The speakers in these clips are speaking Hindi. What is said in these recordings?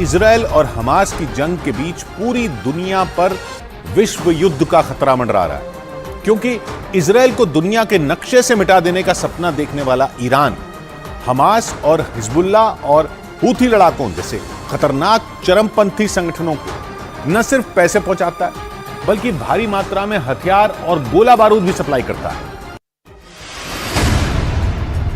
इजरायल और हमास की जंग के बीच पूरी दुनिया पर विश्व युद्ध का खतरा मंडरा रहा है, क्योंकि इजरायल को दुनिया के नक्शे से मिटा देने का सपना देखने वाला ईरान हमास और हिजबुल्ला और हूथी लड़ाकों जैसे खतरनाक चरमपंथी संगठनों को न सिर्फ पैसे पहुंचाता है, बल्कि भारी मात्रा में हथियार और गोला बारूद भी सप्लाई करता है।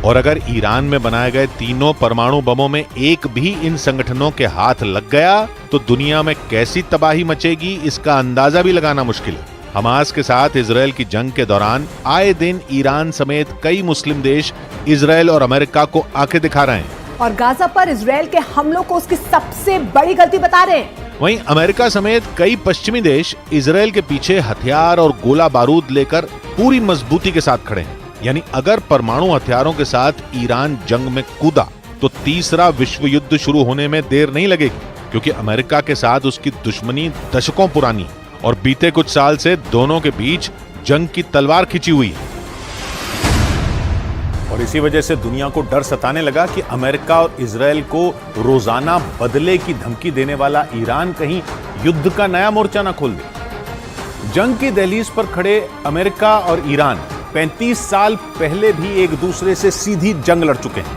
और अगर ईरान में बनाए गए तीनों परमाणु बमों में एक भी इन संगठनों के हाथ लग गया तो दुनिया में कैसी तबाही मचेगी, इसका अंदाजा भी लगाना मुश्किल है। हमास के साथ इजरायल की जंग के दौरान आए दिन ईरान समेत कई मुस्लिम देश इजरायल और अमेरिका को आंखें दिखा रहे हैं और गाजा पर इजरायल के हमलों को उसकी सबसे बड़ी गलती बता रहे हैं। वहीं अमेरिका समेत कई पश्चिमी देश इजरायल के पीछे हथियार और गोला बारूद लेकर पूरी मजबूती के साथ खड़े हैं। यानी अगर परमाणु हथियारों के साथ ईरान जंग में कूदा तो तीसरा विश्व युद्ध शुरू होने में देर नहीं लगेगी, क्योंकि अमेरिका के साथ उसकी दुश्मनी दशकों पुरानी है और बीते कुछ साल से दोनों के बीच जंग की तलवार खिंची हुई है। और इसी वजह से दुनिया को डर सताने लगा कि अमेरिका और इजरायल को रोजाना बदले की धमकी देने वाला ईरान कहीं युद्ध का नया मोर्चा न खोल दे। जंग की दहलीज पर खड़े अमेरिका और ईरान 35 साल पहले भी एक दूसरे से सीधी जंग लड़ चुके हैं,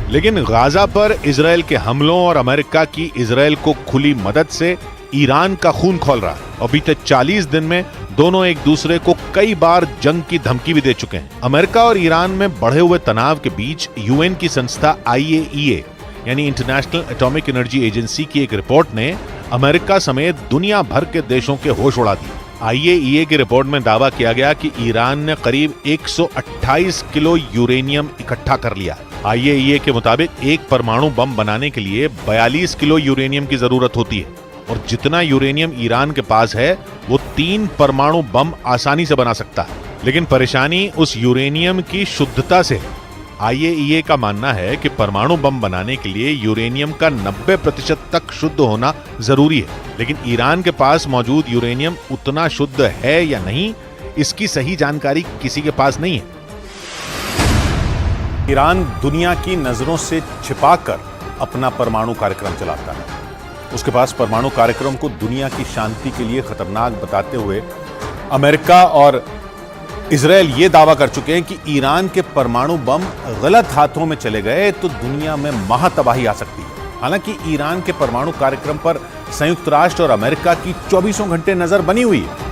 लेकिन गाजा पर इजरायल के हमलों और अमेरिका की इजरायल को खुली मदद से ईरान का खून खौल रहा है और बीते 40 दिन में दोनों एक दूसरे को कई बार जंग की धमकी भी दे चुके हैं। अमेरिका और ईरान में बढ़े हुए तनाव के बीच यूएन की संस्था IAEA यानी इंटरनेशनल एटॉमिक एनर्जी एजेंसी की एक रिपोर्ट ने अमेरिका समेत दुनिया भर के देशों के होश उड़ा दिए। IAEA की रिपोर्ट में दावा किया गया कि ईरान ने करीब 128 किलो यूरेनियम इकट्ठा कर लिया। IAEA के मुताबिक एक परमाणु बम बनाने के लिए 42 किलो यूरेनियम की जरूरत होती है और जितना यूरेनियम ईरान के पास है वो 3 परमाणु बम आसानी से बना सकता है। लेकिन परेशानी उस यूरेनियम की शुद्धता से है। IAEA का मानना है कि परमाणु बम बनाने के लिए यूरेनियम का 90% तक शुद्ध होना जरूरी है, लेकिन ईरान के पास मौजूद यूरेनियम उतना शुद्ध है या नहीं, इसकी सही जानकारी किसी के पास नहीं है। ईरान दुनिया की नजरों से छिपाकर अपना परमाणु कार्यक्रम चलाता है। उसके पास परमाणु कार्यक्रम को दुनिया की शांति के लिए खतरनाक बताते हुए अमेरिका और इजरायल ये दावा कर चुके हैं कि ईरान के परमाणु बम गलत हाथों में चले गए तो दुनिया में महातबाही आ सकती है। हालांकि ईरान के परमाणु कार्यक्रम पर संयुक्त राष्ट्र और अमेरिका की 24 घंटे नजर बनी हुई है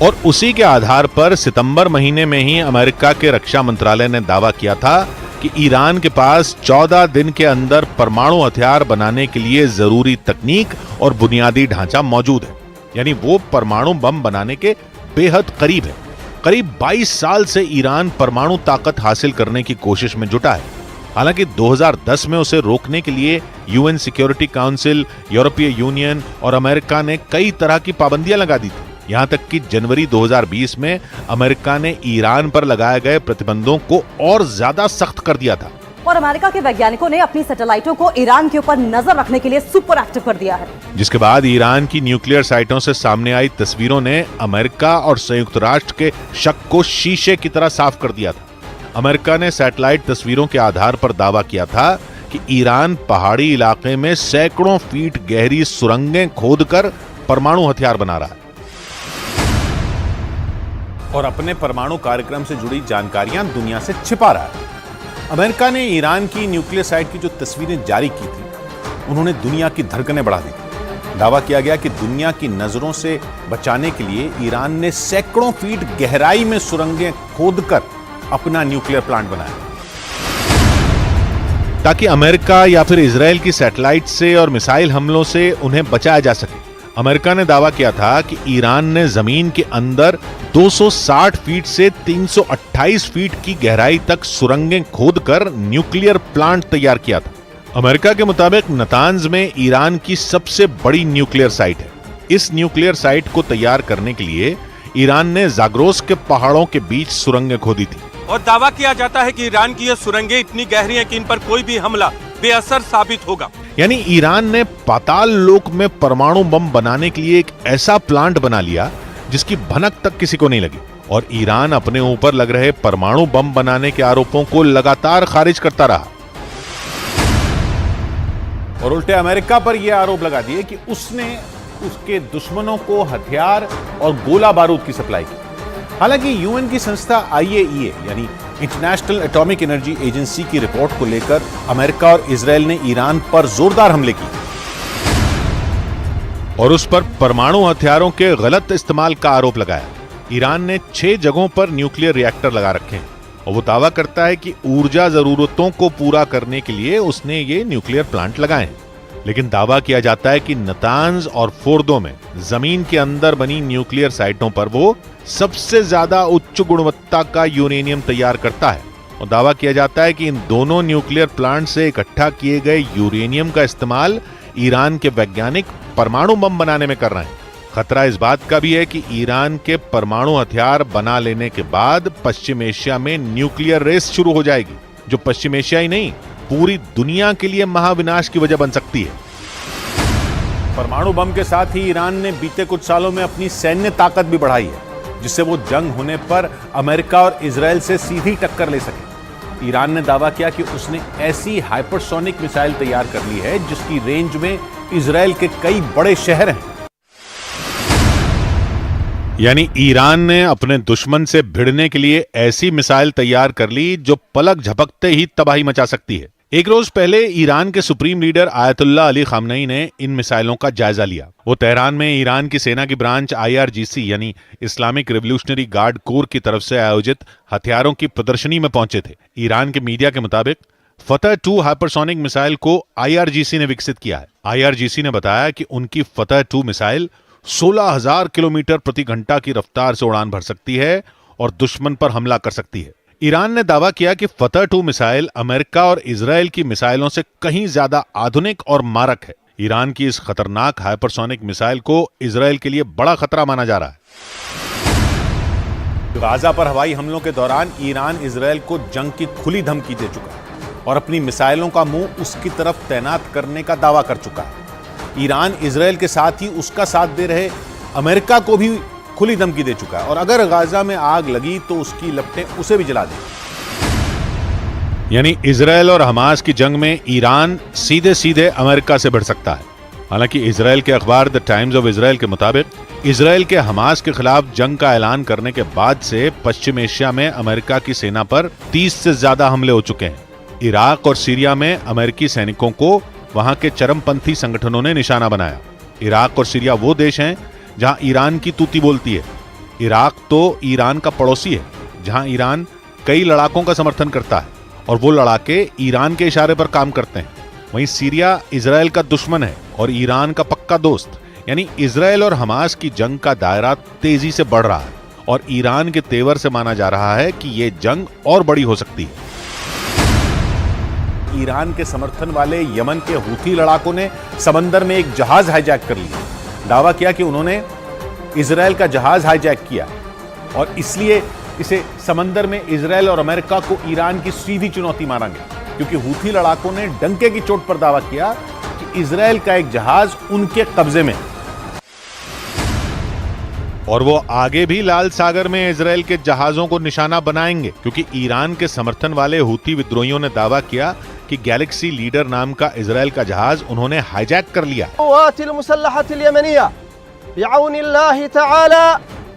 और उसी के आधार पर सितंबर महीने में ही अमेरिका के रक्षा मंत्रालय ने दावा किया था कि ईरान के पास 14 दिन के अंदर परमाणु हथियार बनाने के लिए जरूरी तकनीक और बुनियादी ढांचा मौजूद है। यानी वो परमाणु बम बनाने के बेहद करीब है। करीब 22 साल से ईरान परमाणु ताकत हासिल करने की कोशिश में जुटा है। हालांकि 2010 में उसे रोकने के लिए यूएन सिक्योरिटी काउंसिल, यूरोपीय यूनियन और अमेरिका ने कई तरह की पाबंदियां लगा दी थी। यहां तक कि जनवरी 2020 में अमेरिका ने ईरान पर लगाए गए प्रतिबंधों को और ज्यादा सख्त कर दिया था। और अमेरिका के वैज्ञानिकों ने अपनी सैटेलाइटों को ईरान के ऊपर नजर रखने के लिए सुपर एक्टिव कर दिया है। जिसके बाद ईरान की न्यूक्लियर साइटों से सामने आई तस्वीरों ने अमेरिका और संयुक्त राष्ट्र के शक को शीशे की तरह साफ कर दिया था। अमेरिका ने सैटेलाइट तस्वीरों के आधार पर दावा किया था कि ईरान पहाड़ी इलाके में सैकड़ों फीट गहरी सुरंगें खोदकर परमाणु हथियार बना रहा है और अपने परमाणु कार्यक्रम से जुड़ी जानकारियां दुनिया से छिपा रहा है। अमेरिका ने ईरान की न्यूक्लियर साइट की जो तस्वीरें जारी की थी, उन्होंने दुनिया की धड़कनें बढ़ा दी थी। दावा किया गया कि दुनिया की नजरों से बचाने के लिए ईरान ने सैकड़ों फीट गहराई में सुरंगें खोदकर अपना न्यूक्लियर प्लांट बनाया ताकि अमेरिका या फिर इजरायल की सैटेलाइट से और मिसाइल हमलों से उन्हें बचाया जा सके। अमेरिका ने दावा किया था कि ईरान ने जमीन के अंदर 260 फीट से 328 फीट की गहराई तक सुरंगें खोदकर न्यूक्लियर प्लांट तैयार किया था। अमेरिका के मुताबिक नतांज में ईरान की सबसे बड़ी न्यूक्लियर साइट है। इस न्यूक्लियर साइट को तैयार करने के लिए ईरान ने जाग्रोस के पहाड़ों के बीच सुरंगें खोदी थी और दावा किया जाता है कि ईरान की ये सुरंगें इतनी गहरी हैं कि इन पर कोई भी हमला बेअसर साबित होगा। यानी ईरान ने पाताल लोक में परमाणु बम बनाने के लिए एक ऐसा प्लांट बना लिया जिसकी भनक तक किसी को नहीं लगी और ईरान अपने ऊपर लग रहे परमाणु बम बनाने के आरोपों को लगातार खारिज करता रहा। और उल्टे अमेरिका पर यह आरोप लगा दिए कि उसने उसके दुश्मनों को हथियार और गोला बारूद की सप्लाई की। हालांकि यूएन की संस्था IAEA यानी इंटरनेशनल एटॉमिक एनर्जी एजेंसी की रिपोर्ट को लेकर अमेरिका और इजरायल ने ईरान पर जोरदार हमले किए और उस पर परमाणु हथियारों के गलत इस्तेमाल का आरोप लगाया। ईरान ने 6 जगहों पर न्यूक्लियर रिएक्टर लगा रखे हैं और वो दावा करता है कि ऊर्जा जरूरतों को पूरा करने के लिए उसने ये न्यूक्लियर प्लांट लगाए हैं। लेकिन दावा किया जाता है कि नतांज और फोर्दो में जमीन के अंदर बनी न्यूक्लियर साइटों पर वो सबसे ज्यादा उच्च गुणवत्ता का यूरेनियम तैयार करता है और दावा किया जाता है कि इन दोनों न्यूक्लियर प्लांट से इकट्ठा किए गए यूरेनियम का इस्तेमाल ईरान के वैज्ञानिक परमाणु बम बनाने में कर रहे हैं। खतरा इस बात का भी है कि ईरान के परमाणु हथियार बना लेने के बाद पश्चिम एशिया में न्यूक्लियर रेस शुरू हो जाएगी, जो पश्चिम एशिया ही नहीं पूरी दुनिया के लिए महाविनाश की वजह बन सकती है। परमाणु बम के साथ ही ईरान ने बीते कुछ सालों में अपनी सैन्य ताकत भी बढ़ाई है, जिससे वो जंग होने पर अमेरिका और इजरायल से सीधी टक्कर ले सके। ईरान ने दावा किया कि उसने ऐसी हाइपरसोनिक मिसाइल तैयार कर ली है जिसकी रेंज में इजरायल के कई बड़े शहर हैं। यानी ईरान ने अपने दुश्मन से भिड़ने के लिए ऐसी मिसाइल तैयार कर ली जो पलक झपकते ही तबाही मचा सकती है। एक रोज पहले ईरान के supreme leader Ayatollah Ali Khamenei ने इन मिसाइलों का जायजा लिया। वो तेहरान में ईरान की सेना की ब्रांच IRGC यानी इस्लामिक रिवोल्यूशनरी गार्ड कोर की तरफ से आयोजित हथियारों की प्रदर्शनी में पहुंचे थे। ईरान के मीडिया के मुताबिक फतह 2 हाइपरसोनिक मिसाइल को IRGC ने विकसित किया है। IRGC ने बताया कि उनकी फतह 2 मिसाइल 16,000 किलोमीटर प्रति घंटा की रफ्तार से उड़ान भर सकती है और दुश्मन पर हमला कर सकती है। ईरान ने दावा किया कि फतह 2 मिसाइल अमेरिका और इजरायल की मिसाइलों से कहीं ज्यादा आधुनिक और मारक है। ईरान की इस खतरनाक हाइपरसोनिक मिसाइल को इजरायल के लिए बड़ा खतरा माना जा रहा है। गाजा पर हवाई हमलों के दौरान ईरान इजरायल को जंग की खुली धमकी दे चुका है और अपनी मिसाइलों का मुंह उसकी तरफ तैनात करने का दावा कर चुका है। ईरान इजरायल के साथ ही उसका साथ दे रहे अमेरिका को भी खुली धमकी दे चुका है और अगर गाजा में आग लगी तो उसकी लपटें उसे भी जला देंगी। यानी इजरायल और हमास की जंग में ईरान सीधे सीधे अमेरिका से भिड़ सकता है। हालांकि इजरायल के अखबार द टाइम्स ऑफ इजरायल के मुताबिक इजरायल के हमास के खिलाफ जंग का ऐलान करने के बाद से पश्चिम एशिया में अमेरिका की सेना पर 30 से ज्यादा हमले हो चुके हैं। इराक और सीरिया में अमेरिकी सैनिकों को वहां के चरमपंथी संगठनों ने निशाना बनाया। इराक और सीरिया वो देश हैं जहां ईरान की तूती बोलती है। इराक तो ईरान का पड़ोसी है, जहां ईरान कई लड़ाकों का समर्थन करता है और वो लड़ाके ईरान के इशारे पर काम करते हैं। वहीं सीरिया इजरायल का दुश्मन है और ईरान का पक्का दोस्त। यानी इजरायल और हमास की जंग का दायरा तेजी से बढ़ रहा है और ईरान के तेवर से माना जा रहा है कि ये जंग और बड़ी हो सकती है। ईरान के समर्थन वाले यमन के हूथी लड़ाकों ने समंदर में एक जहाज हाईजैक कर लिया। दावा किया कि उन्होंने इजरायल का जहाज हाईजैक किया और इसलिए इसे समंदर में इजरायल और अमेरिका को ईरान की सीधी चुनौती माना गया, क्योंकि हूथी लड़ाकों ने डंके की चोट पर दावा किया कि इजरायल का एक जहाज उनके कब्जे में और वो आगे भी लाल सागर में इजरायल के जहाजों को निशाना बनाएंगे, क्योंकि ईरान के समर्थन वाले हूथी विद्रोहियों ने दावा किया कि गैलेक्सी लीडर नाम का इजरायल का जहाज उन्होंने हाईजैक कर लिया।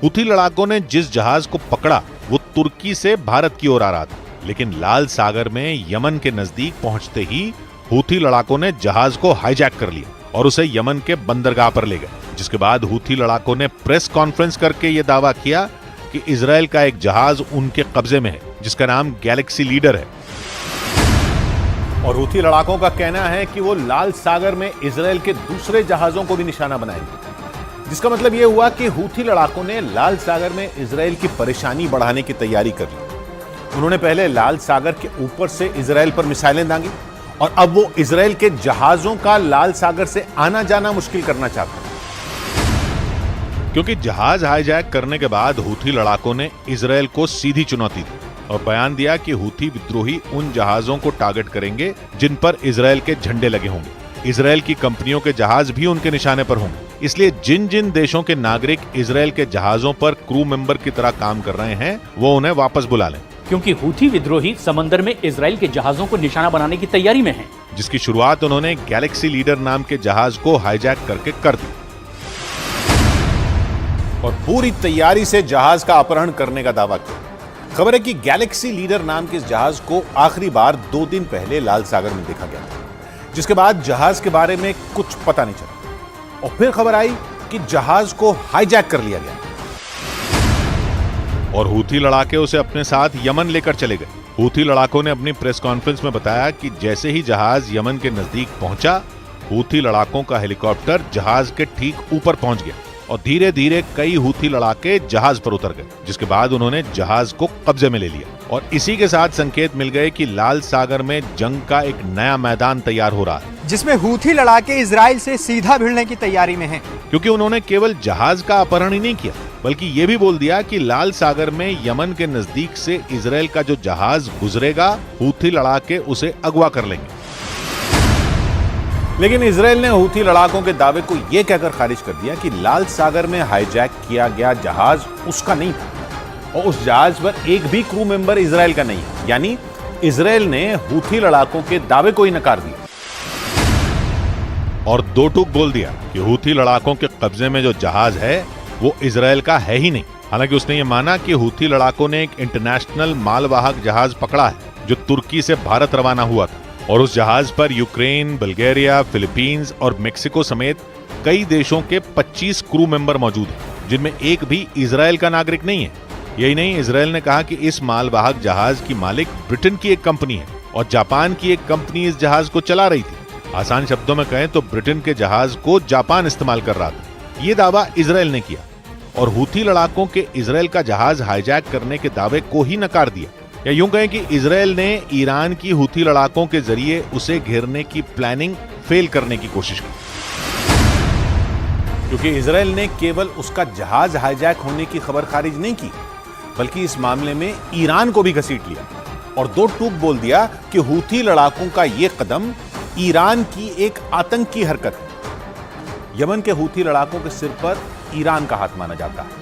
हूथी लड़ाकों ने जिस जहाज को पकड़ा वो तुर्की से भारत की ओर आ रहा था, लेकिन लाल सागर में यमन के नजदीक पहुंचते ही हूथी लड़ाकों ने जहाज को हाईजैक कर लिया और उसे यमन के बंदरगाह पर ले गए। जिसके बाद हूथी लड़ाकों ने प्रेस कॉन्फ्रेंस करके यह दावा किया कि इजरायल का एक जहाज उनके कब्जे में है, जिसका नाम गैलेक्सी लीडर है। और हूथी लड़ाकों का कहना है कि वो लाल सागर में इजरायल के दूसरे जहाजों को भी निशाना बनाएंगे, जिसका मतलब यह हुआ कि हूथी लड़ाकों ने लाल सागर में इजरायल की परेशानी बढ़ाने की तैयारी कर ली। उन्होंने पहले लाल सागर के ऊपर से इजरायल पर मिसाइलें दागी और अब वो इजरायल के जहाजों का लाल सागर से आना जाना मुश्किल करना चाहते हैं। क्योंकि जहाज हाईजैक करने के बाद हूथी लड़ाकों ने इजरायल को सीधी चुनौती दी और बयान दिया कि हूथी विद्रोही उन जहाजों को टारगेट करेंगे जिन पर इजरायल के झंडे लगे होंगे। इजरायल की कंपनियों के जहाज भी उनके निशाने पर होंगे। इसलिए जिन जिन देशों के नागरिक इजरायल के जहाजों पर क्रू मेंबर की तरह काम कर रहे हैं वो उन्हें वापस बुला लें, क्योंकि हूथी विद्रोही समंदर में इजराइल के जहाजों को निशाना बनाने की तैयारी में हैं। जिसकी शुरुआत उन्होंने गैलेक्सी लीडर नाम के जहाज को हाईजैक करके कर दी और पूरी तैयारी से जहाज का अपहरण करने का दावा किया। खबर है कि गैलेक्सी लीडर नाम के इस जहाज को आखिरी बार 2 दिन पहले लाल सागर में देखा गया था, जिसके बाद जहाज के बारे में कुछ पता नहीं चला और फिर खबर आई कि जहाज को हाईजैक कर लिया गया और हूथी लड़ाके उसे अपने साथ यमन लेकर चले गए। हूथी लड़ाकों ने अपनी प्रेस कॉन्फ्रेंस में बताया कि जैसे ही जहाज यमन के नजदीक पहुंचा, हूथी लड़ाकों का हेलीकॉप्टर जहाज के ठीक ऊपर पहुंच गया और धीरे धीरे कई हूथी लड़ाके जहाज पर उतर गए, जिसके बाद उन्होंने जहाज को कब्जे में ले लिया और इसी के साथ संकेत मिल गए कि लाल सागर में जंग का एक नया मैदान तैयार हो रहा है, जिसमें हूथी लड़ाके इजराइल से सीधा भिड़ने की तैयारी में हैं। क्योंकि उन्होंने केवल जहाज का अपहरण ही नहीं किया, बल्कि ये भी बोल दिया कि लाल सागर में यमन के नजदीक से इजराइल का जो जहाज गुजरेगा, हूथी लड़ाके उसे अगवा कर लेंगे। लेकिन इजराइल ने हूथी लड़ाकों के दावे को यह कहकर खारिज कर दिया कि लाल सागर में हाईजैक किया गया जहाज उसका नहीं था और उस जहाज पर एक भी क्रू मेंबर इजराइल का नहीं है। यानी इजराइल ने हूथी लड़ाकों के दावे को ही नकार दिया और दो टूक बोल दिया कि हूथी लड़ाकों के कब्जे में जो जहाज है वो इजराइल का है ही नहीं। हालांकि उसने ये माना कि हूथी लड़ाकों ने एक इंटरनेशनल मालवाहक जहाज पकड़ा है जो तुर्की से भारत रवाना हुआ था और उस जहाज पर यूक्रेन, बल्गेरिया, फिलीपींस और मेक्सिको समेत कई देशों के 25 क्रू मेंबर मौजूद हैं, जिनमें एक भी इजराइल का नागरिक नहीं है। यही नहीं, इजराइल ने कहा कि इस मालवाहक जहाज की मालिक ब्रिटेन की एक कंपनी है और जापान की एक कंपनी इस जहाज को चला रही थी। आसान शब्दों में कहें तो ब्रिटेन के जहाज को जापान इस्तेमाल कर रहा था। ये दावा इजराइल ने किया और हूथी लड़ाकों के इजराइल का जहाज हाईजैक करने के दावे को ही नकार दिया। या यूं कहें कि इजराइल ने ईरान की हूथी लड़ाकों के जरिए उसे घेरने की प्लानिंग फेल करने की कोशिश की, क्योंकि इजराइल ने केवल उसका जहाज हाईजैक होने की खबर खारिज नहीं की, बल्कि इस मामले में ईरान को भी घसीट लिया और दो टूक बोल दिया कि हूथी लड़ाकों का यह कदम ईरान की एक आतंकी हरकत है। यमन के हूथी लड़ाकों के सिर पर ईरान का हाथ माना जाता है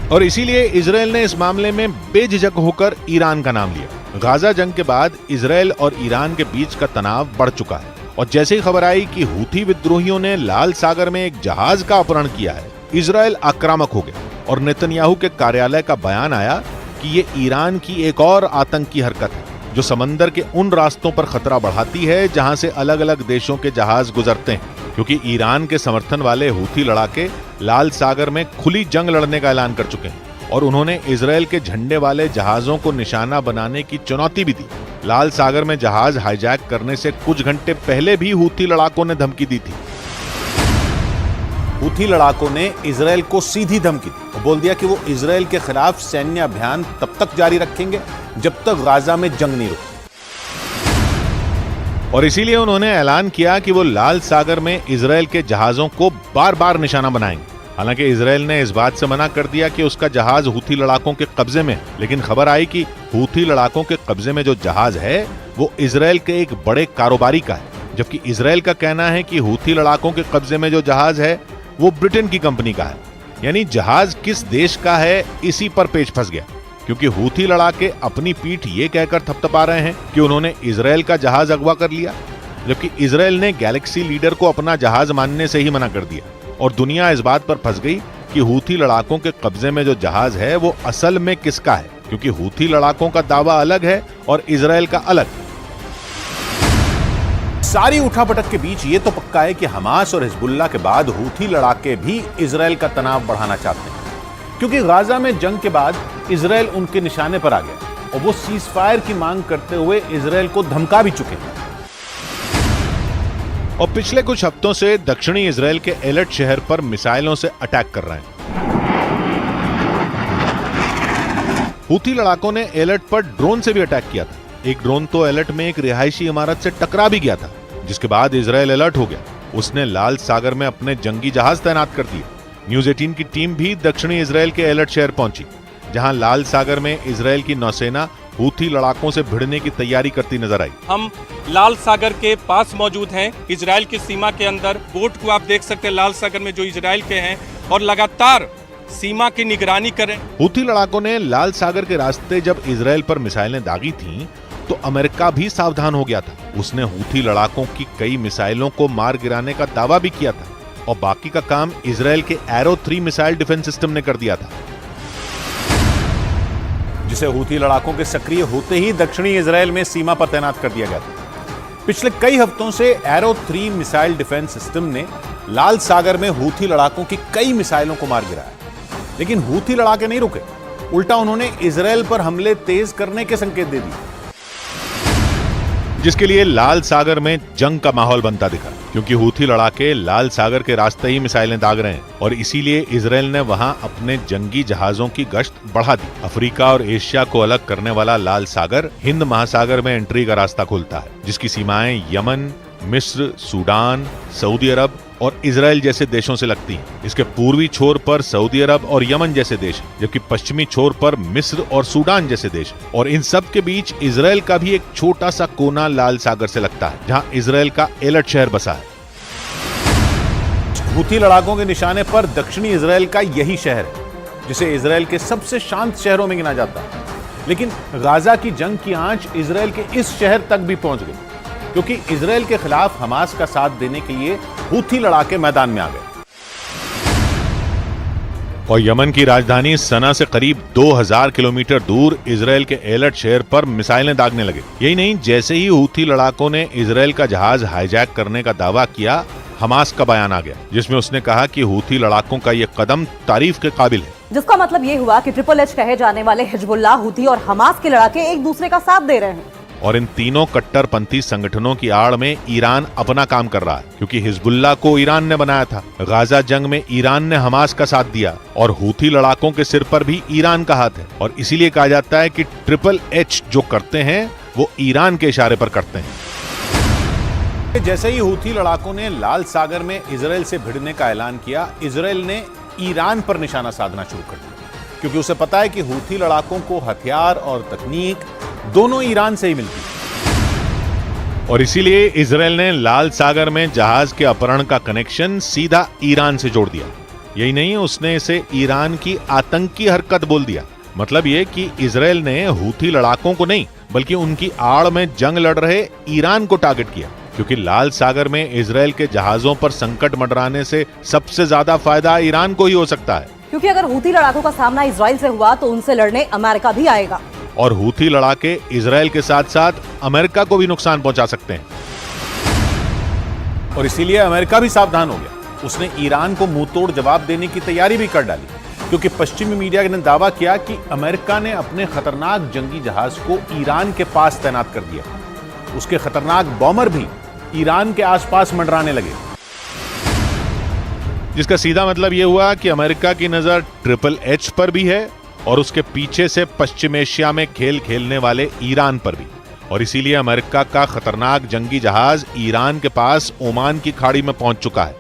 और इसीलिए इजराइल ने इस मामले में बेझिझक होकर ईरान का नाम लिया। गाजा जंग के बाद इजराइल और ईरान के बीच का तनाव बढ़ चुका है और जैसे ही खबर आई कि हूथी विद्रोहियों ने लाल सागर में एक जहाज का अपहरण किया है, इजराइल आक्रामक हो गया और नेतन्याहू के कार्यालय का बयान आया कि ये ईरान की एक और आतंकी हरकत है जो समंदर के उन रास्तों पर खतरा बढ़ाती है जहां से अलग अलग देशों के जहाज गुजरते हैं, क्योंकि ईरान के समर्थन वाले हूथी लड़ाके लाल सागर में खुली जंग लड़ने का ऐलान कर चुके हैं और उन्होंने इजराइल के झंडे वाले जहाजों को निशाना बनाने की चुनौती भी दी। लाल सागर में जहाज हाईजैक करने से कुछ घंटे पहले भी हूथी लड़ाकों ने धमकी दी थी। हूथी लड़ाकों ने इजराइल को सीधी धमकी दी और बोल दिया कि वो इजराइल के खिलाफ सैन्य अभियान तब तक जारी रखेंगे जब तक गाजा में जंग नहीं रुकती और इसीलिए उन्होंने ऐलान किया कि वो लाल सागर में इजराइल के जहाजों को बार बार निशाना बनाएंगे। हालांकि इजराइल ने इस बात से मना कर दिया कि उसका जहाज हूथी लड़ाकों के कब्जे में, लेकिन खबर आई कि हूथी लड़ाकों के कब्जे में जो जहाज है वो इजराइल के एक बड़े कारोबारी का है, जबकि इजराइल का कहना है कि हूथी लड़ाकों के कब्जे में जो जहाज है वो ब्रिटेन की कंपनी का है। यानी जहाज किस देश का है इसी पर पेच फंस गया, क्योंकि हूथी लड़ाके अपनी पीठ ये कहकर थपथपा रहे हैं कि उन्होंने इजराइल का जहाज अगवा कर लिया, जबकि इजराइल ने गैलेक्सी लीडर को अपना जहाज मानने से ही मना कर दिया और दुनिया इस बात पर फंस गई कि हूथी लड़ाकों के कब्जे में जो जहाज है वो असल में किसका है, क्योंकि हूथी लड़ाकों का दावा अलग है और इजराइल का अलग। सारी उठापटक के बीच ये तो पक्का है कि हमास और हिजबुल्लाह के बाद हूथी लड़ाके भी इजराइल का तनाव बढ़ाना चाहते हैं, क्योंकि गाजा में जंग के बाद इजराइल उनके निशाने पर आ गया और वो सीज फायर की मांग करते हुए इजराइल को धमका भी चुके हैं। और पिछले कुछ हफ्तों से दक्षिणी इजराइल के एलर्ट शहर पर मिसाइलों से अटैक कर रहे हैं। हूथी लड़ाकों ने एलर्ट पर ड्रोन से भी अटैक किया था। एक ड्रोन तो एलर्ट में एक रिहायशी इमारत से टकरा भी गया था, जिसके बाद इजराइल अलर्ट हो गया। उसने लाल सागर में अपने जंगी जहाज तैनात कर दिए। न्यूज 18 की टीम भी दक्षिणी इजराइल के एलर्ट शहर पहुंची, जहां लाल सागर में इजराइल की नौसेना हूथी लड़ाकों से भिड़ने की तैयारी करती नजर आई। हम लाल सागर के पास मौजूद हैं, इजराइल की सीमा के अंदर। बोट को आप देख सकते हैं लाल सागर में जो इजराइल के हैं, और लगातार सीमा की निगरानी करें। हूथी लड़ाकों ने लाल सागर के रास्ते जब इजराइल पर मिसाइलें दागी थीं, तो अमेरिका भी सावधान हो गया था। उसने हूथी लड़ाकों की कई मिसाइलों को मार गिराने का दावा भी किया था और बाकी का काम इजराइल के एरो 3 मिसाइल डिफेंस सिस्टम ने कर दिया था, जिसे हूथी लड़ाकों के सक्रिय होते ही दक्षिणी इजराइल में सीमा पर तैनात कर दिया गया था। पिछले कई हफ्तों से एरो 3 मिसाइल डिफेंस सिस्टम ने लाल सागर में हूथी लड़ाकों की कई मिसाइलों को मार गिराया, लेकिन हूथी लड़ाके नहीं रुके। उल्टा उन्होंने इजराइल पर हमले तेज करने के संकेत दे दिए, जिसके लिए लाल सागर में जंग का माहौल बनता दिखा, क्योंकि हूथी लड़ाके लाल सागर के रास्ते ही मिसाइलें दाग रहे हैं और इसीलिए इजराइल ने वहां अपने जंगी जहाजों की गश्त बढ़ा दी। अफ्रीका और एशिया को अलग करने वाला लाल सागर हिंद महासागर में एंट्री का रास्ता खोलता है, जिसकी सीमाएं यमन, मिस्र, सूडान, सऊदी अरब और इजराइल जैसे देशों से लगती हैं। इसके पूर्वी छोर पर सऊदी अरब और यमन जैसे देश, जबकि पश्चिमी छोर पर मिस्र और सूडान जैसे देश, और इन सब के बीच इजराइल का भी एक छोटा सा कोना लाल सागर से लगता है, जहां इजराइल का एलर्ट शहर बसा है। हूथी लड़ाकों के निशाने पर दक्षिणी इजराइल का यही शहर है, जिसे इजराइल के सबसे शांत शहरों में गिना जाता है। लेकिन गाजा की जंग की आंच इजराइल के इस शहर तक भी पहुंच गई, क्योंकि इजराइल के खिलाफ हमास का साथ देने के लिए हूथी लड़ाके मैदान में आ गए और यमन की राजधानी सना से करीब 2000 किलोमीटर दूर इजराइल के एलर्ट शहर पर मिसाइलें दागने लगे। यही नहीं, जैसे ही हूथी लड़ाकों ने इजराइल का जहाज हाईजैक करने का दावा किया, हमास का बयान आ गया, जिसमें उसने कहा कि हूथी लड़ाकों का यह कदम तारीफ के काबिल है। जिसका मतलब ये हुआ कि ट्रिपल एच कहे जाने वाले हिजबुल्लाह, हूथी और हमास के लड़ाके एक दूसरे का साथ दे रहे हैं। और इन तीनों कट्टरपंथी संगठनों की आड़ में ईरान अपना काम कर रहा है, क्योंकि हिजबुल्लाह को ईरान ने बनाया था। गाजा जंग में ईरान ने हमास का साथ दिया और हूथी लड़ाकों के सिर पर भी ईरान का हाथ है, और इसीलिए कहा जाता है कि ट्रिपल एच जो करते हैं वो ईरान के इशारे पर करते हैं। जैसे ही हूथी लड़ाकों ने लाल सागर में इजराइल से भिड़ने का ऐलान किया, इजराइल ने ईरान पर निशाना साधना शुरू कर दिया, क्योंकि उसे पता है कि हूथी लड़ाकों को हथियार और तकनीक दोनों ईरान से ही मिलती है। और इसीलिए इजराइल ने लाल सागर में जहाज के अपहरण का कनेक्शन सीधा ईरान से जोड़ दिया। यही नहीं, उसने इसे ईरान की आतंकी हरकत बोल दिया। मतलब ये कि इजराइल ने हूथी लड़ाकों को नहीं, बल्कि उनकी आड़ में जंग लड़ रहे ईरान को टारगेट किया, क्योंकि लाल सागर में इजराइल के जहाजों पर संकट मंडराने से सबसे ज्यादा फायदा ईरान को ही हो सकता है, क्योंकि अगर हूथी लड़ाकों का सामना इजराइल से हुआ तो उनसे लड़ने अमेरिका भी आएगा, और हूथी लड़ाके इजराइल के साथ साथ अमेरिका को भी नुकसान पहुंचा सकते हैं। और इसीलिए अमेरिका भी सावधान हो गया। उसने ईरान को मुंहतोड़ जवाब देने की तैयारी भी कर डाली, क्योंकि पश्चिमी मीडिया ने दावा किया कि अमेरिका ने अपने खतरनाक जंगी जहाज को ईरान के पास तैनात कर दिया। उसके खतरनाक बॉमर भी ईरान के आसपास मंडराने लगे, जिसका सीधा मतलब यह हुआ कि अमेरिका की नजर ट्रिपल एच पर भी है और उसके पीछे से पश्चिम एशिया में खेल खेलने वाले ईरान पर भी। और इसीलिए अमेरिका का खतरनाक जंगी जहाज ईरान के पास ओमान की खाड़ी में पहुंच चुका है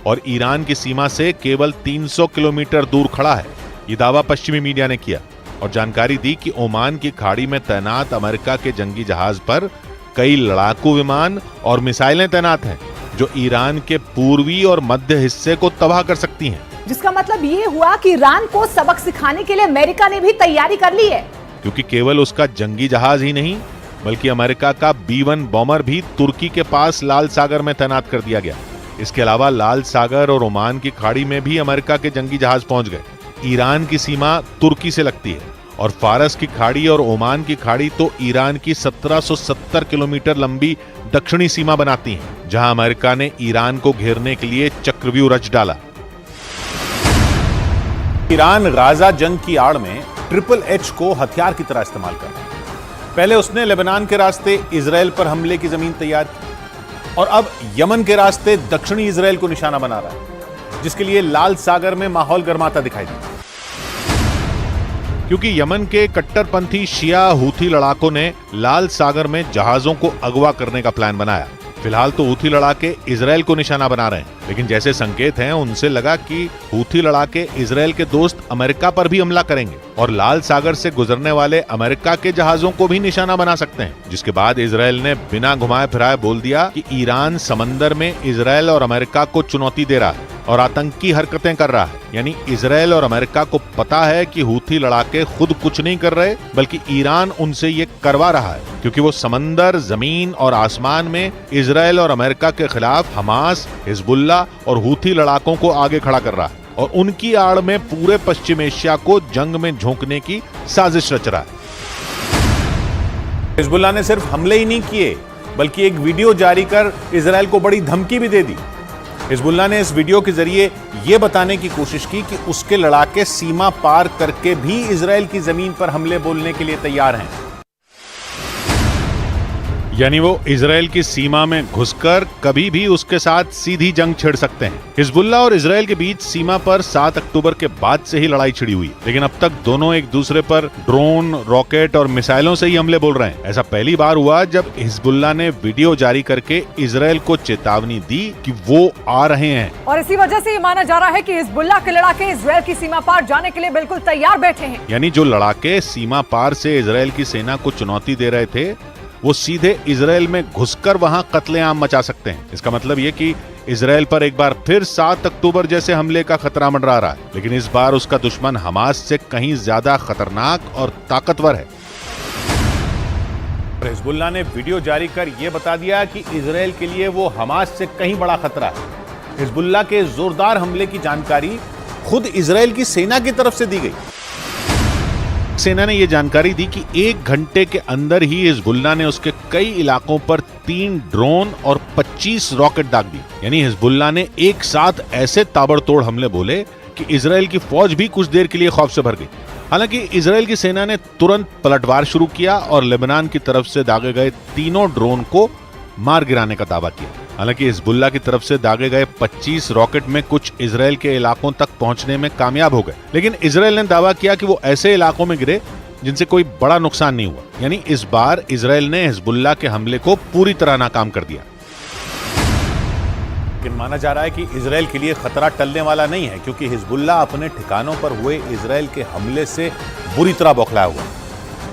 और ईरान की सीमा से केवल 300 किलोमीटर दूर खड़ा है। ये दावा पश्चिमी मीडिया ने किया और जानकारी दी कि ओमान की खाड़ी में तैनात अमेरिका के जंगी जहाज पर कई लड़ाकू विमान और मिसाइलें तैनात हैं, जो ईरान के पूर्वी और मध्य हिस्से को तबाह कर सकती हैं। जिसका मतलब ये हुआ कि ईरान को सबक सिखाने के लिए अमेरिका ने भी तैयारी कर ली है, क्योंकि केवल उसका जंगी जहाज ही नहीं, बल्कि अमेरिका का B-1 बॉमर भी तुर्की के पास लाल सागर में तैनात कर दिया गया। इसके अलावा लाल सागर और ओमान की खाड़ी में भी अमेरिका के जंगी जहाज पहुंच गए। ईरान की सीमा तुर्की से लगती है और फारस की खाड़ी और ओमान की खाड़ी तो ईरान की 1770 किलोमीटर लंबी दक्षिणी सीमा बनाती हैं, जहां अमेरिका ने ईरान को घेरने के लिए चक्रव्यूह रच डाला। ईरान गाजा जंग की आड़ में ट्रिपल एच को हथियार की तरह इस्तेमाल कर रहा है। पहले उसने लेबनान के रास्ते इजराइल पर हमले की जमीन तैयार की और अब यमन के रास्ते दक्षिणी इजराइल को निशाना बना रहा है, जिसके लिए लाल सागर में माहौल गर्माता दिखाई देता है। क्योंकि यमन के कट्टरपंथी शिया हूथी लड़ाकों ने लाल सागर में जहाजों को अगवा करने का प्लान बनाया। फिलहाल तो हूथी लड़ाके इजराइल को निशाना बना रहे हैं, लेकिन जैसे संकेत हैं उनसे लगा कि हूथी लड़ाके इजराइल के दोस्त अमेरिका पर भी हमला करेंगे और लाल सागर से गुजरने वाले अमेरिका के जहाजों को भी निशाना बना सकते हैं। जिसके बाद इजराइल ने बिना घुमाए फिराए बोल दिया कि ईरान समंदर में इजराइल और अमेरिका को चुनौती दे रहा है और आतंकी हरकतें कर रहा है। यानी इजराइल और अमेरिका को पता है कि हूथी लड़ाके खुद कुछ नहीं कर रहे, बल्कि ईरान उनसे ये करवा रहा है, क्योंकि वो समंदर, जमीन और आसमान में इजराइल और अमेरिका के खिलाफ हमास, हिजबुल्ला और हूथी लड़ाकों को आगे खड़ा कर रहा है और उनकी आड़ में पूरे पश्चिम एशिया को जंग में झोंकने की साजिश रच रहा है। हिजबुल्लाह ने सिर्फ हमले ही नहीं किए, बल्कि एक वीडियो जारी कर इजराइल को बड़ी धमकी भी दे दी। हिजबुल्लाह ने इस वीडियो के जरिए यह बताने की कोशिश की कि उसके लड़ाके सीमा पार करके भी इजराइल की जमीन पर हमले बोलने के लिए तैयार हैं। यानी वो इजराइल की सीमा में घुसकर कभी भी उसके साथ सीधी जंग छिड़ सकते हैं। हिजबुल्लाह और इजराइल के बीच सीमा पर 7 अक्टूबर के बाद से ही लड़ाई छिड़ी हुई, लेकिन अब तक दोनों एक दूसरे पर ड्रोन, रॉकेट और मिसाइलों से ही हमले बोल रहे हैं। ऐसा पहली बार हुआ जब हिजबुल्लाह ने वीडियो जारी करके इजराइल को चेतावनी दी कि वो आ रहे हैं। और इसी वजह से ये माना जा रहा है कि हिजबुल्लाह के लड़ाके इजराइल की सीमा पार जाने के लिए बिल्कुल तैयार बैठे हैं। यानी जो लड़ाके सीमा पार से इजराइल की सेना को चुनौती दे रहे थे, वो सीधे इजराइल में घुसकर वहां कत्लेआम मचा सकते हैं। इसका मतलब ये कि इजराइल पर एक बार फिर 7 अक्टूबर जैसे हमले का खतरा मंडरा रहा है, लेकिन इस बार उसका दुश्मन हमास से कहीं ज्यादा खतरनाक और ताकतवर है। हिजबुल्लाह ने वीडियो जारी कर यह बता दिया कि इजराइल के लिए वो हमास से कहीं बड़ा खतरा है। हिजबुल्लाह के जोरदार हमले की जानकारी खुद इजराइल की सेना की तरफ से दी गई। सेना ने यह जानकारी दी कि 1 घंटे के अंदर ही हिजबुल्लाह ने उसके कई इलाकों पर 3 ड्रोन और 25 रॉकेट दाग दी। यानी हिजबुल्लाह ने एक साथ ऐसे ताबड़तोड़ हमले बोले कि इजराइल की फौज भी कुछ देर के लिए खौफ से भर गई। हालांकि इजराइल की सेना ने तुरंत पलटवार शुरू किया और लेबनान की तरफ से दागे गए तीनों ड्रोन को मार गिराने का दावा किया। हालांकि हिजबुल्लाह की तरफ से दागे गए 25 रॉकेट में कुछ इजराइल के इलाकों तक पहुंचने में कामयाब हो गए, लेकिन इजराइल ने दावा किया कि वो ऐसे इलाकों में गिरे जिनसे कोई बड़ा नुकसान नहीं हुआ। यानी इस बार इजराइल ने हिजबुल्लाह के हमले को पूरी तरह नाकाम कर दिया। लेकिन माना जा रहा है कि इजराइल के लिए खतरा टलने वाला नहीं है, क्योंकि हिजबुल्लाह अपने ठिकानों पर हुए इजराइल के हमले से बुरी तरह बौखलाया हुआ है।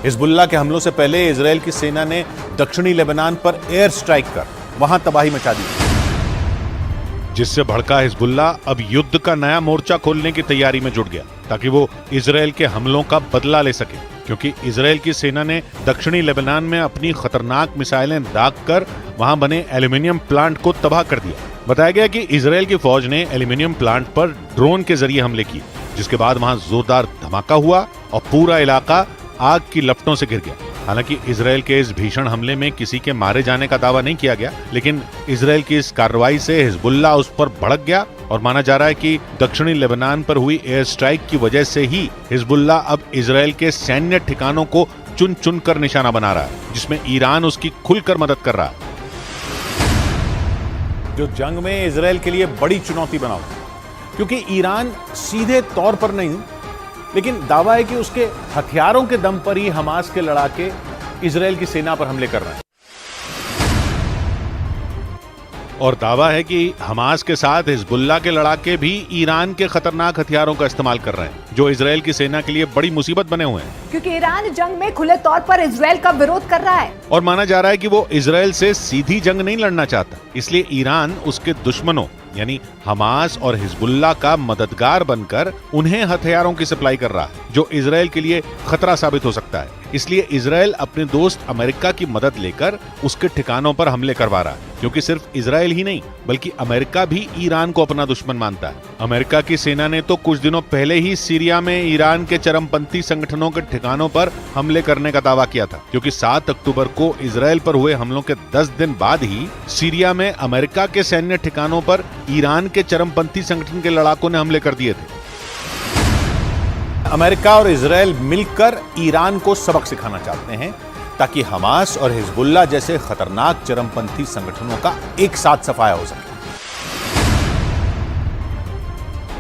हिजबुल्लाह के हमलों से पहले इजराइल की सेना ने दक्षिणी लेबनान पर एयर स्ट्राइक कर वहां तबाही मचा दी, जिससे भड़का हिजबुल्लाह अब युद्ध का नया मोर्चा खोलने की तैयारी में जुट गया, ताकि वो इजराइल के हमलों का बदला ले सके। क्योंकि इजराइल की सेना ने दक्षिणी लेबनान में अपनी खतरनाक मिसाइलें दागकर वहां बने एल्यूमिनियम प्लांट को तबाह कर दिया। बताया गया कि इजराइल की फौज ने एल्यूमिनियम प्लांट पर ड्रोन के जरिए हमले किए, जिसके बाद वहां जोरदार धमाका हुआ और पूरा इलाका आग की लपटों से घिर गया। हालांकि इजराइल के इस भीषण हमले में किसी के मारे जाने का दावा नहीं किया गया, लेकिन इजराइल की इस कार्रवाई से हिजबुल्लाह उस पर भड़क गया और माना जा रहा है कि दक्षिणी लेबनान पर हुई एयर स्ट्राइक की वजह से ही हिजबुल्लाह अब इजराइल के सैन्य ठिकानों को चुन चुन कर निशाना बना रहा है, जिसमें ईरान उसकी खुलकर मदद कर रहा है। जो जंग में इजराइल के लिए बड़ी चुनौती बना हुआ, क्योंकि ईरान सीधे तौर पर नहीं, लेकिन दावा है कि उसके हथियारों के दम पर ही हमास के लड़ाके इजराइल की सेना पर हमले कर रहे हैं। और दावा है कि हमास के साथ हिजबुल्लाह के लड़ाके भी ईरान के खतरनाक हथियारों का इस्तेमाल कर रहे हैं, जो इजराइल की सेना के लिए बड़ी मुसीबत बने हुए हैं। क्योंकि ईरान जंग में खुले तौर पर इजराइल का विरोध कर रहा है और माना जा रहा है कि वो इजराइल से सीधी जंग नहीं लड़ना चाहता, इसलिए ईरान उसके दुश्मनों यानी हमास और हिजबुल्लाह का मददगार बनकर उन्हें हथियारों की सप्लाई कर रहा है, जो इजराइल के लिए खतरा साबित हो सकता है। इसलिए इजराइल अपने दोस्त अमेरिका की मदद लेकर उसके ठिकानों पर हमले करवा रहा है, क्योंकि सिर्फ इजराइल ही नहीं बल्कि अमेरिका भी ईरान को अपना दुश्मन मानता है। अमेरिका की सेना ने तो कुछ दिनों पहले ही सीरिया में ईरान के चरमपंथी संगठनों के ठिकानों पर हमले करने का दावा किया था, क्योंकि 7 अक्टूबर को इजराइल पर हुए हमलों के 10 दिन बाद ही सीरिया में अमेरिका के सैन्य ठिकानों पर ईरान के चरमपंथी संगठन के लड़ाकों ने हमले कर दिए थे। अमेरिका और इजराइल मिलकर ईरान को सबक सिखाना चाहते हैं, ताकि हमास और हिजबुल्लाह जैसे खतरनाक चरमपंथी संगठनों का एक साथ सफाया हो सके।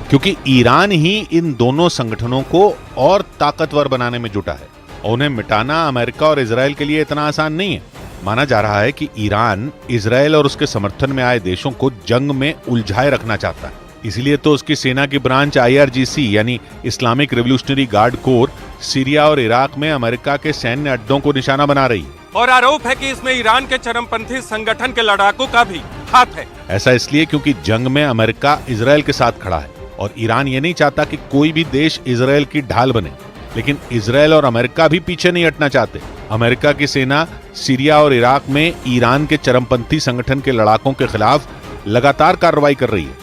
क्योंकि ईरान ही इन दोनों संगठनों को और ताकतवर बनाने में जुटा है और उन्हें मिटाना अमेरिका और इजराइल के लिए इतना आसान नहीं है। माना जा रहा है कि ईरान इजराइल और उसके समर्थन में आए देशों को जंग में उलझाए रखना चाहता है, इसीलिए तो उसकी सेना की ब्रांच IRGC यानी Islamic revolutionary guard core Syria और इराक में अमेरिका के सैन्य अड्डों को निशाना बना रही है। और आरोप है कि इसमें ईरान के चरमपंथी संगठन के लड़ाकों का भी हाथ है। ऐसा इसलिए क्योंकि जंग में अमेरिका इजराइल के साथ खड़ा है और ईरान ये नहीं चाहता कि कोई भी देश इजराइल की ढाल बने। लेकिन इजराइल और अमेरिका भी पीछे नहीं हटना चाहते। अमेरिका की सेना सीरिया और इराक में ईरान के चरमपंथी संगठन के लड़ाकों के खिलाफ लगातार कार्रवाई कर रही है।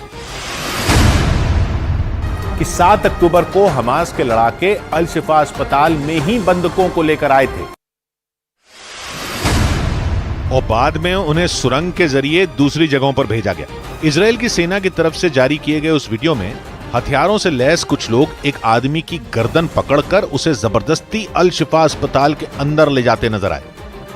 कि 7 अक्टूबर को हमास के लड़ाके अल शिफा अस्पताल में ही बंधकों को लेकर आए थे और बाद में उन्हें सुरंग के जरिए दूसरी जगहों पर भेजा गया। इजराइल की सेना की तरफ से जारी किए गए उस वीडियो में हथियारों से लैस कुछ लोग एक आदमी की गर्दन पकड़कर उसे जबरदस्ती अल शिफा अस्पताल के अंदर ले जाते नजर आए,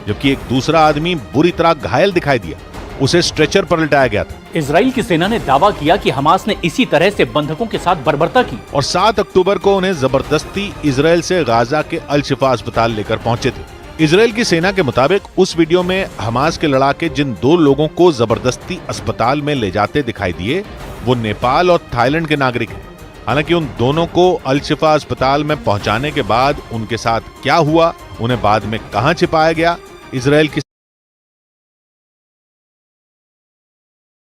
जबकि एक दूसरा आदमी बुरी तरह घायल दिखाई दिया। उसे स्ट्रेचर पर लिटाया गया था। इजराइल की सेना ने दावा किया कि हमास ने इसी तरह से बंधकों के साथ बर्बरता की और 7 अक्टूबर को उन्हें जबरदस्ती इजराइल से गाजा के अल शिफा अस्पताल लेकर पहुंचे थे। इजराइल की सेना के मुताबिक उस वीडियो में हमास के लड़ाके जिन 2 लोगों को जबरदस्ती अस्पताल में ले जाते दिखाई दिए वो नेपाल और थाईलैंड के नागरिक हैं। हालांकि उन दोनों को अल शिफा अस्पताल में पहुंचाने के बाद उनके साथ क्या हुआ, उन्हें बाद में कहां छिपाया गया, इजराइल की